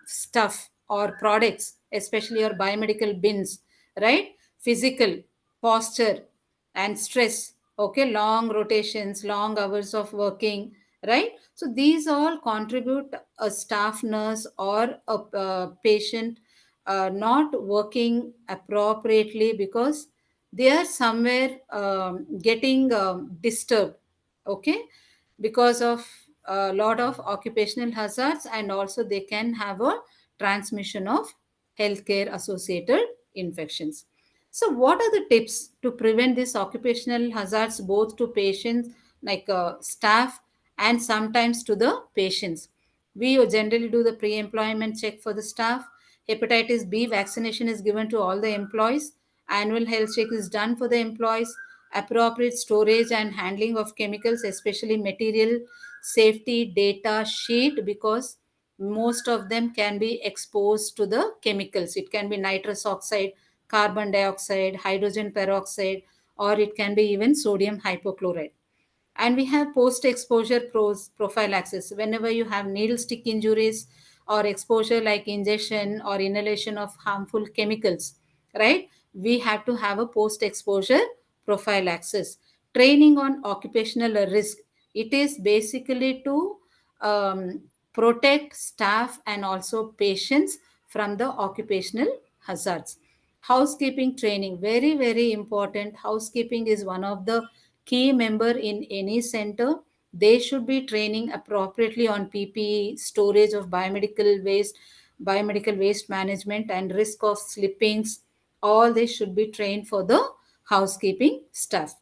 stuff or products, especially your biomedical bins, right? Physical, posture, and stress. Okay, long rotations, long hours of working, right? So these all contribute a staff nurse or a patient not working appropriately because they are somewhere getting disturbed, okay, because of a lot of occupational hazards, and also they can have a transmission of healthcare associated infections. So what are the tips to prevent these occupational hazards both to patients like staff and sometimes to the patients. We generally do the pre-employment check for the staff. Hepatitis B vaccination is given to all the employees. Annual health check is done for the employees. Appropriate storage and handling of chemicals, especially material safety data sheet, because most of them can be exposed to the chemicals. It can be nitrous oxide, carbon dioxide, hydrogen peroxide, or it can be even sodium hypochlorite. And we have post exposure prophylaxis. Whenever you have needle stick injuries or exposure like ingestion or inhalation of harmful chemicals, right, we have to have a post exposure prophylaxis. Training on occupational risk, it is basically to protect staff and also patients from the occupational hazards. Housekeeping training, very very important. Housekeeping is one of the key member in any center. They should be training appropriately on PPE, storage of biomedical waste management, and risk of slippings. All this should be trained for the housekeeping staff.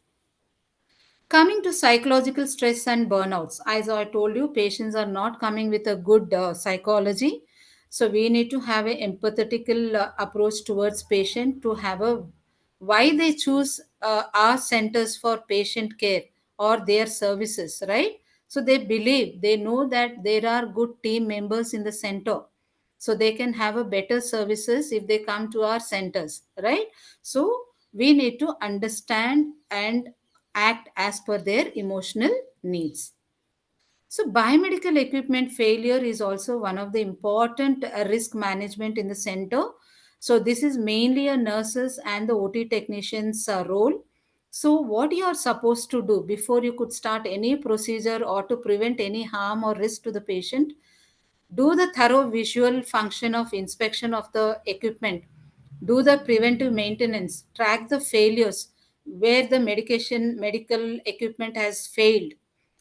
Coming to psychological stress and burnouts, as I told you, patients are not coming with a good psychology. So we need to have an empathetical approach towards patient, to have a why they choose our centers for patient care or their services, right? So they believe, they know that there are good team members in the center, so they can have a better services if they come to our centers, right? So we need to understand and act as per their emotional needs. So biomedical equipment failure is also one of the important risk management in the center. So this is mainly a nurses and the OT technicians role. So what you are supposed to do before you could start any procedure or to prevent any harm or risk to the patient, do the thorough visual function of inspection of the equipment, do the preventive maintenance, track the failures where the medical equipment has failed,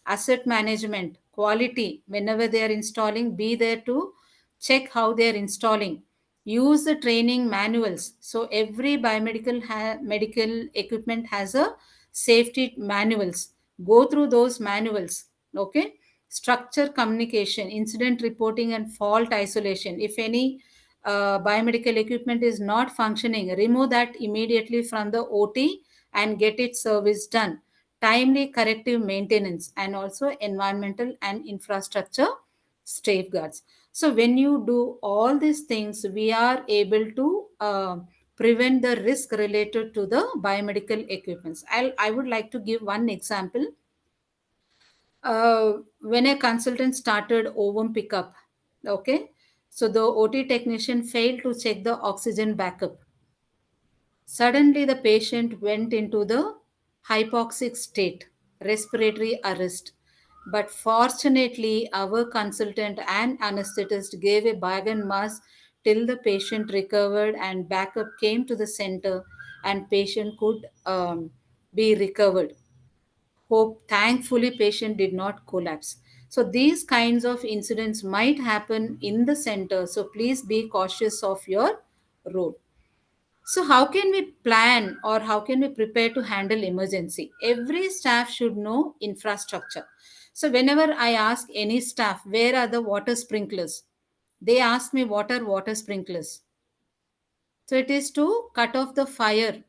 asset management, quality, whenever they are installing, be there to check how they are installing. Use the training manuals. So every biomedical medical equipment has a safety manuals. Go through those manuals. Okay. Structure communication, incident reporting, and fault isolation. If any biomedical equipment is not functioning, remove that immediately from the OT and get its service done. Timely corrective maintenance, and also environmental and infrastructure safeguards. So when you do all these things, we are able to prevent the risk related to the biomedical equipments. I would like to give one example. When a consultant started ovum pickup, okay, so the OT technician failed to check the oxygen backup. Suddenly, the patient went into the hypoxic state, respiratory arrest. But fortunately, our consultant and anesthetist gave a bag and mask till the patient recovered and backup came to the center, and patient could be recovered. Hope thankfully patient did not collapse. So these kinds of incidents might happen in the center. So please be cautious of your role. So how can we plan or how can we prepare to handle emergency? Every staff should know infrastructure. So whenever I ask any staff, where are the water sprinklers? They ask me, what are water sprinklers? So it is to cut off the fire.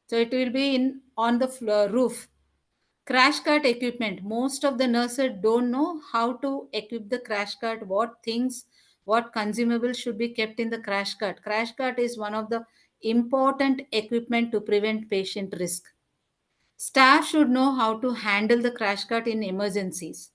So it will be in on the roof. Crash cart equipment. Most of the nurses don't know how to equip the crash cart, what things, what consumables should be kept in the crash cart. Crash cart is one of the important equipment to prevent patient risk. Staff should know how to handle the crash cart in emergencies.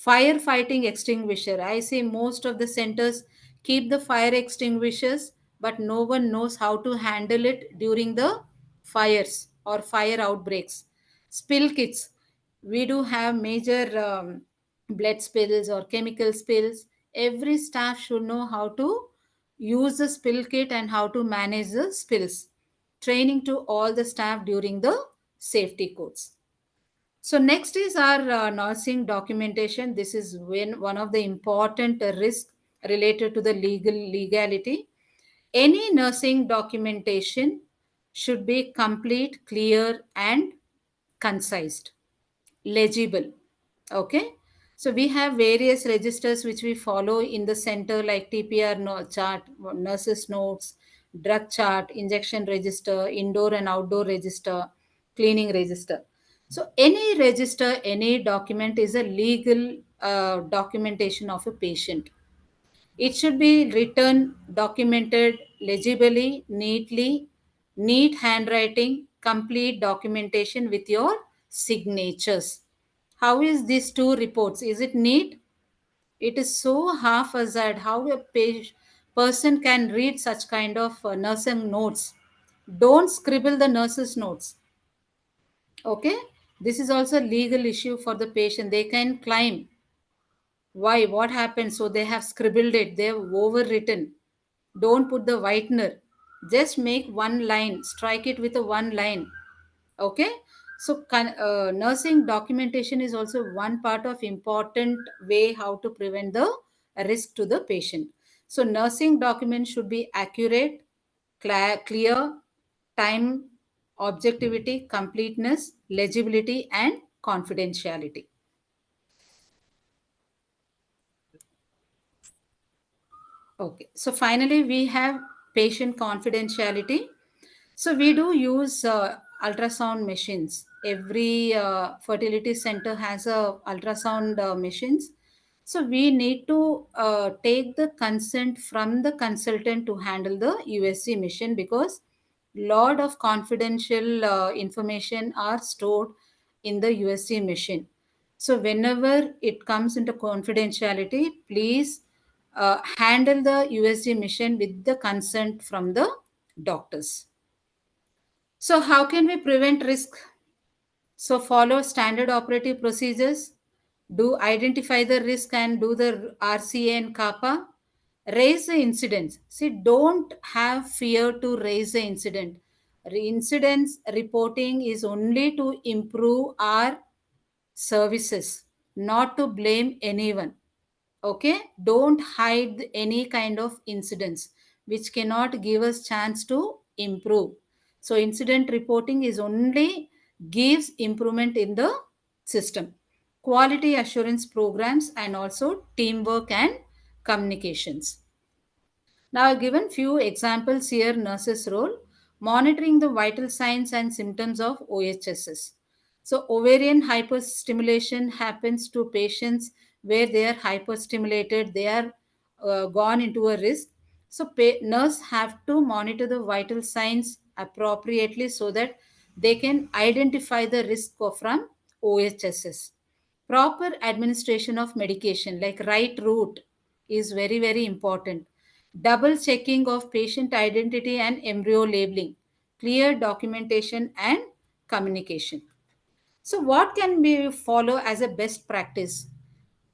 Firefighting extinguisher. I see most of the centers keep the fire extinguishers, but no one knows how to handle it during the fires or fire outbreaks. Spill kits. We do have major blood spills or chemical spills. Every staff should know how to use the spill kit and how to manage the spills. Training to all the staff during the safety codes. So next is our nursing documentation. This is when one of the important risks related to the legality. Any nursing documentation should be complete, clear, and concise, legible. Okay. So we have various registers which we follow in the center, like TPR chart, nurses notes, drug chart, injection register, indoor and outdoor register, cleaning register. So any register, any document is a legal documentation of a patient. It should be written, documented legibly, neatly, neat handwriting, complete documentation with your signatures. How is these two reports? Is it neat? It is so haphazard. How a person can read such kind of nursing notes? Don't scribble the nurse's notes. Okay? This is also a legal issue for the patient. They can claim. Why? What happened? So they have scribbled it. They have overwritten. Don't put the whitener. Just make one line. Strike it with a one line. Okay. So nursing documentation is also one part of important way how to prevent the risk to the patient. So nursing documents should be accurate, clear, time, objectivity, completeness, legibility, and confidentiality. Okay, so finally we have patient confidentiality. So we do use ultrasound machines. Every fertility center has a ultrasound machines. So we need to take the consent from the consultant to handle the USC machine, because lot of confidential information are stored in the USC machine. So whenever it comes into confidentiality, please handle the USG mission with the consent from the doctors. So how can we prevent risk? So follow standard operative procedures, do identify the risk and do the RCA and CAPA, raise the incidents. See, don't have fear to raise the incident. Incidents reporting is only to improve our services, not to blame anyone. Okay, don't hide any kind of incidents which cannot give us chance to improve. So incident reporting is only gives improvement in the system. Quality assurance programs and also teamwork and communications. Now, I've given few examples here. Nurses' role: monitoring the vital signs and symptoms of OHSS. So, ovarian hyperstimulation happens to patients where they are hyperstimulated, they are gone into a risk. So, nurse have to monitor the vital signs appropriately so that they can identify the risk from OHSS. Proper administration of medication, like right route, is very, very important. Double checking of patient identity and embryo labeling, clear documentation and communication. So, what can we follow as a best practice?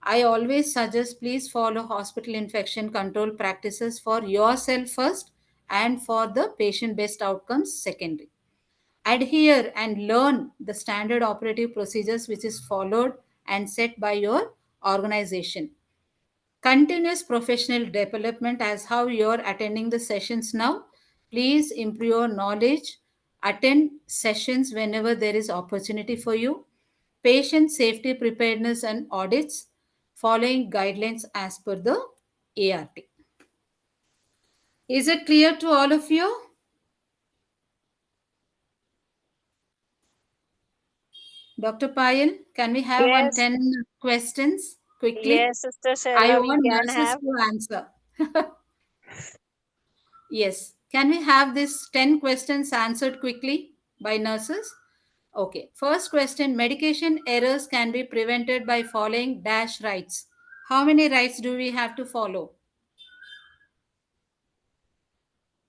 I always suggest, please follow hospital infection control practices for yourself first and for the patient best outcomes secondary. Adhere and learn the standard operative procedures which is followed and set by your organization. Continuous professional development, as how you're attending the sessions now. Please improve your knowledge. Attend sessions whenever there is opportunity for you. Patient safety preparedness and audits, following guidelines as per the ART. Is it clear to all of you? Dr. Payal, can we have Yes. 10 questions quickly? Yes, Sister I Shaila, we want can nurses have. to answer. Yes. Can we have this 10 questions answered quickly by nurses? Okay. First question: medication errors can be prevented by following dash rights. How many rights do we have to follow?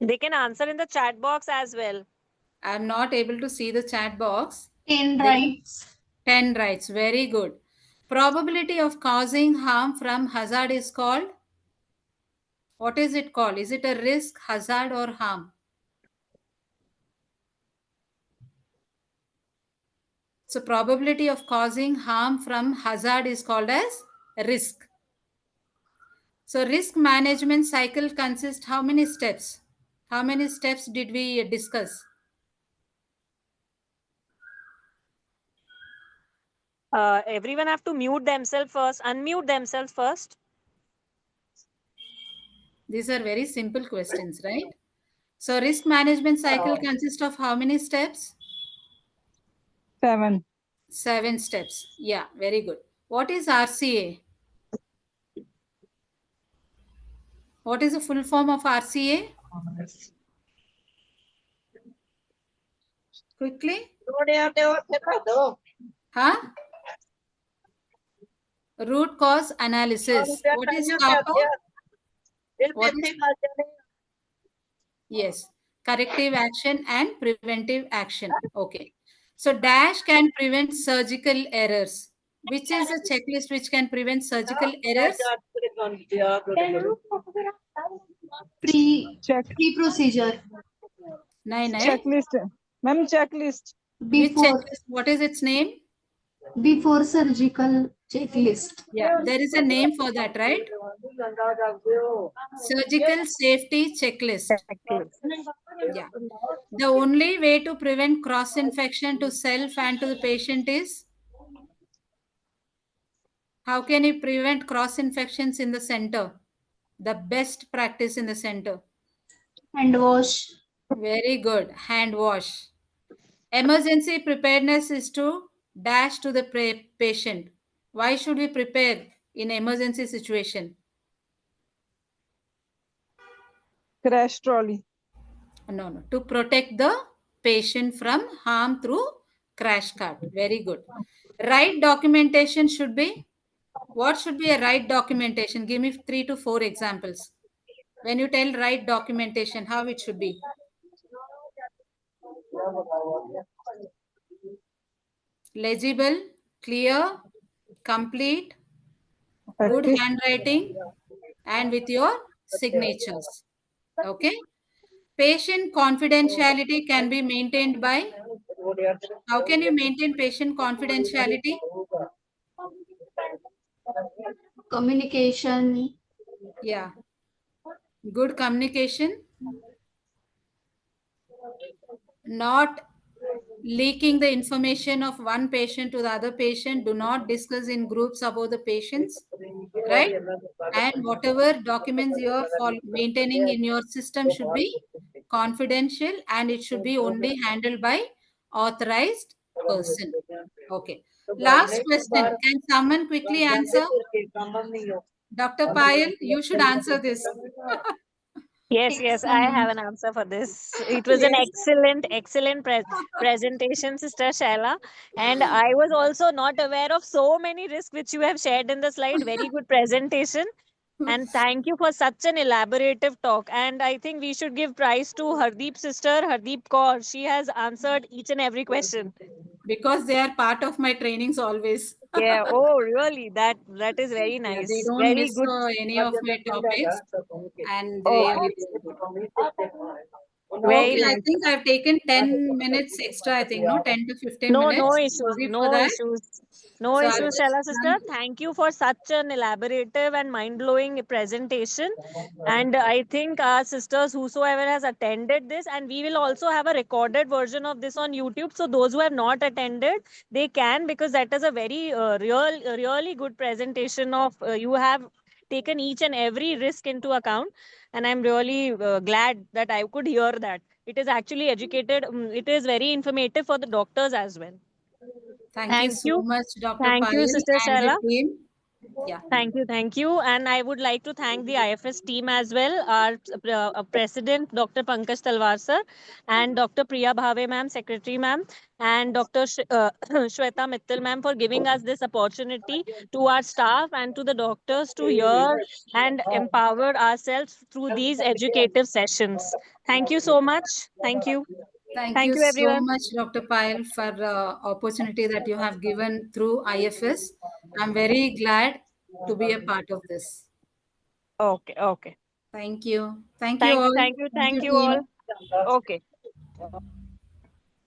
They can answer in the chat box as well. I'm not able to see the chat box. 10 They- rights. 10 rights. Very good. Probability of causing harm from hazard is called? What is it called? Is it a risk, hazard, or harm? So probability of causing harm from hazard is called as risk. So risk management cycle consists how many steps? How many steps did we discuss? Everyone have to mute themselves first, unmute themselves first. These are very simple questions, right? So risk management cycle consists of how many steps? 7. 7 steps. Yeah, very good. What is RCA? What is the full form of RCA? Quickly. Huh? Root cause analysis. What is CAPA? What is? Yes. Corrective action and preventive action. Okay. So DASH can prevent surgical errors. Which is a checklist which can prevent surgical errors? Check. Pre-procedure. Nine. Checklist. Ma'am, checklist. Which Before checklist? What is its name? before surgical checklist. Yeah, there is a name for that, right? Surgical safety checklist. Yeah. The only way to prevent cross infection to self and to the patient is, how can you prevent cross infections in the center? The best practice in the center. Hand wash. Very good. Hand wash. Emergency preparedness is to dash to the patient. Why should we prepare in emergency situation? Crash trolley. No. To protect the patient from harm through crash cart. Very good. Right documentation should be, what should be a right documentation? Give me 3 to 4 examples. When you tell right documentation, how it should be? Legible, clear, complete, good Effective. handwriting, and with your signatures. Okay. Patient confidentiality can be maintained by, how can you maintain patient confidentiality? Communication. Yeah. Good communication, not leaking the information of one patient to the other patient. Do not discuss in groups about the patients, right? And whatever documents you are maintaining in your system should be confidential, and it should be only handled by authorized person. Okay. Last question. Can someone quickly answer? Dr. Payal, you should answer this. Yes, I have an answer for this. It was an Yes. excellent presentation, Sister Shaila. And I was also not aware of so many risks which you have shared in the slide. Very good presentation. And thank you for such an elaborative talk. And I think we should give prize to Hardeep's sister, Hardeep Kaur. She has answered each and every question. Because they are part of my trainings always. Yeah. Oh, really? That is very Yeah, they nice. don't Very miss good. any of my topics, and they are Okay. very good. Very Okay, I nice. think I've taken 10 minutes extra, I think, no, 10 to 15 No minutes. issues. Sorry for No that. issues. No So I'll issues, just Shella sister. Thank you for such an elaborative and mind-blowing presentation. And I think our sisters, whosoever has attended this, and we will also have a recorded version of this on YouTube. So those who have not attended, they can, because that is a very really good presentation of you have taken each and every risk into account. And I'm really glad that I could hear that. It is actually educated. It is very informative for the doctors as well. thank you Thank so you. much, Dr. Thank you, Payal Sister and the Shaila. team. Yeah, Thank you. And I would like to thank the IFS team as well, our President, Dr. Pankaj Talwar sir, and Dr. Priya Bhave ma'am, Secretary ma'am, and Dr. Shweta Mittal ma'am for giving us this opportunity, to our staff and to the doctors to hear and empower ourselves through these educative sessions. Thank you so much. Thank you. thank Thank you you, so everyone. much, Dr. Payal, for the opportunity that you have given through IFS. I'm very glad to be a part of this. Okay. Thank you. Thank you Thank you, all. thank you, Thank you, thank you team. all. Okay.